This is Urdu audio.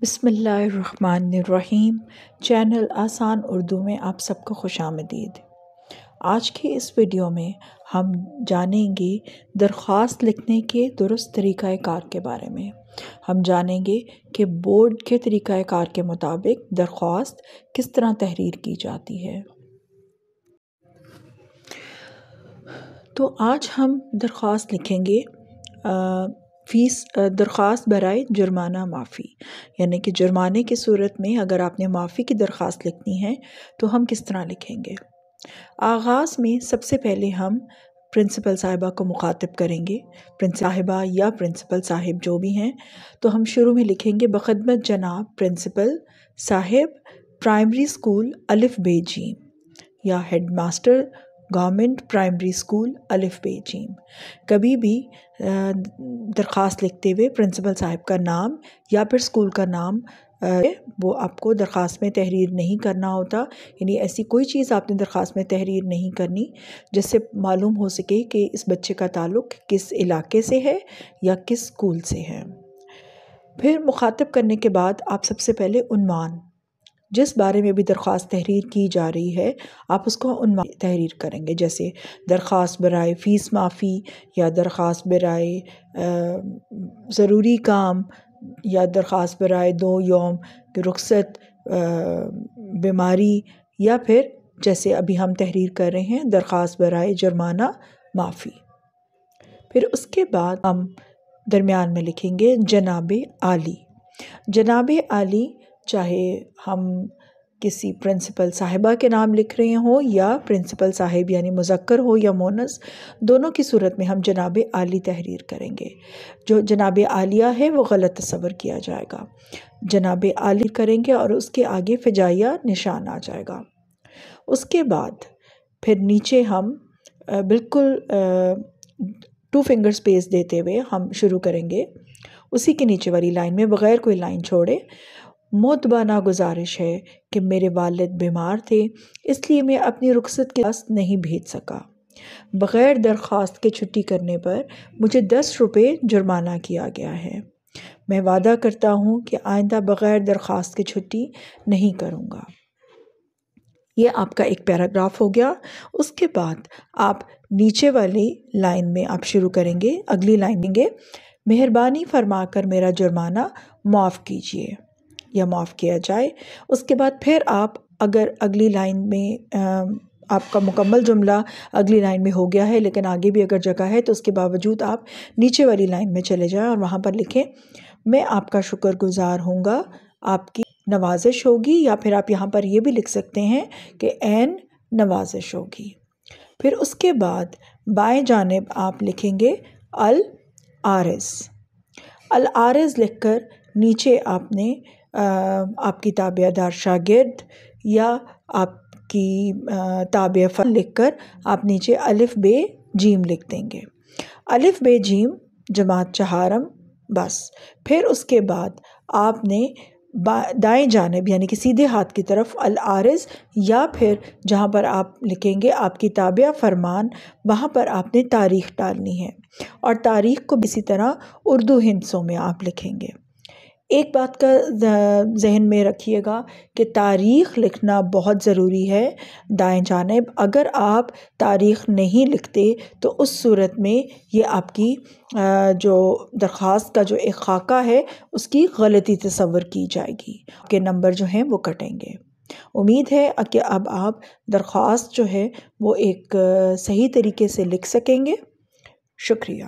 بسم اللہ الرحمن الرحیم۔ چینل آسان اردو میں آپ سب کو خوش آمدید۔ آج کی اس ویڈیو میں ہم جانیں گے درخواست لکھنے کے درست طریقہ کار کے بارے میں۔ ہم جانیں گے کہ بورڈ کے طریقہ کار کے مطابق درخواست کس طرح تحریر کی جاتی ہے۔ تو آج ہم درخواست لکھیں گے درخواست برائے جرمانہ معافی، یعنی کہ جرمانے کی صورت میں اگر آپ نے معافی کی درخواست لکھنی ہے تو ہم کس طرح لکھیں گے۔ آغاز میں سب سے پہلے ہم پرنسپل صاحبہ کو مخاطب کریں گے، پرنسپل صاحبہ یا پرنسپل صاحب جو بھی ہیں، تو ہم شروع میں لکھیں گے بخدمت جناب پرنسپل صاحب پرائمری اسکول الف ب ج، یا headmaster government primary school الف ب ج۔ کبھی بھی درخواست لکھتے ہوئے پرنسپل صاحب کا نام یا پھر اسکول کا نام وہ آپ کو درخواست میں تحریر نہیں کرنا ہوتا، یعنی ایسی کوئی چیز آپ نے درخواست میں تحریر نہیں کرنی جس سے معلوم ہو سکے کہ اس بچے کا تعلق کس علاقے سے ہے یا کس اسکول سے ہے۔ پھر مخاطب کرنے کے بعد آپ سب سے پہلے عنوان، جس بارے میں بھی درخواست تحریر کی جا رہی ہے آپ اس کو عنوان تحریر کریں گے، جیسے درخواست برائے فیس معافی، یا درخواست برائے ضروری کام، یا درخواست برائے 2 یوم کی رخصت، بیماری، یا پھر جیسے ابھی ہم تحریر کر رہے ہیں درخواست برائے جرمانہ معافی۔ پھر اس کے بعد ہم درمیان میں لکھیں گے جناب عالی۔ جناب عالی چاہے ہم کسی پرنسپل صاحبہ کے نام لکھ رہے ہوں یا پرنسپل صاحب یعنی مذکر ہو یا مونث، دونوں کی صورت میں ہم جناب عالی تحریر کریں گے۔ جو جناب عالیہ ہے وہ غلط تصور کیا جائے گا، جناب عالی کریں گے اور اس کے آگے فجائیہ نشان آ جائے گا۔ اس کے بعد پھر نیچے ہم بالکل 2 فنگر سپیس دیتے ہوئے ہم شروع کریں گے اسی کے نیچے والی لائن میں بغیر کوئی لائن چھوڑے، مؤدبانہ گزارش ہے کہ میرے والد بیمار تھے اس لیے میں اپنی رخصت کے درخواست نہیں بھیج سکا۔ بغیر درخواست کے چھٹی کرنے پر مجھے 10 روپے جرمانہ کیا گیا ہے۔ میں وعدہ کرتا ہوں کہ آئندہ بغیر درخواست کے چھٹی نہیں کروں گا۔ یہ آپ کا ایک پیراگراف ہو گیا۔ اس کے بعد آپ نیچے والی لائن میں آپ شروع کریں گے، اگلی لائن دیں گے مہربانی فرما کر میرا جرمانہ معاف کیجیے یا معاف کیا جائے۔ اس کے بعد پھر آپ اگر اگلی لائن میں آپ کا مکمل جملہ اگلی لائن میں ہو گیا ہے لیکن آگے بھی اگر جگہ ہے تو اس کے باوجود آپ نیچے والی لائن میں چلے جائیں اور وہاں پر لکھیں میں آپ کا شکر گزار ہوں گا، آپ کی نوازش ہوگی، یا پھر آپ یہاں پر یہ بھی لکھ سکتے ہیں کہ عین نوازش ہوگی۔ پھر اس کے بعد بائیں جانب آپ لکھیں گے العارض۔ العارض لکھ کر نیچے آپ نے آپ کی تابع دار شاگرد یا آپ کی تابع فن لکھ کر آپ نیچے الف ب جیم لکھ دیں گے، الف ب جیم جماعت چہارم بس۔ پھر اس کے بعد آپ نے دائیں جانب یعنی کہ سیدھے ہاتھ کی طرف العارض، یا پھر جہاں پر آپ لکھیں گے آپ کی تابع فرمان وہاں پر آپ نے تاریخ ڈالنی ہے، اور تاریخ کو اسی طرح اردو ہندسوں میں آپ لکھیں گے۔ ایک بات کا ذہن میں رکھیے گا کہ تاریخ لکھنا بہت ضروری ہے دائیں جانب۔ اگر آپ تاریخ نہیں لکھتے تو اس صورت میں یہ آپ کی جو درخواست کا جو ایک خاکہ ہے اس کی غلطی تصور کی جائے گی، کہ نمبر جو ہیں وہ کٹیں گے۔ امید ہے کہ اب آپ درخواست جو ہے وہ ایک صحیح طریقے سے لکھ سکیں گے۔ شکریہ۔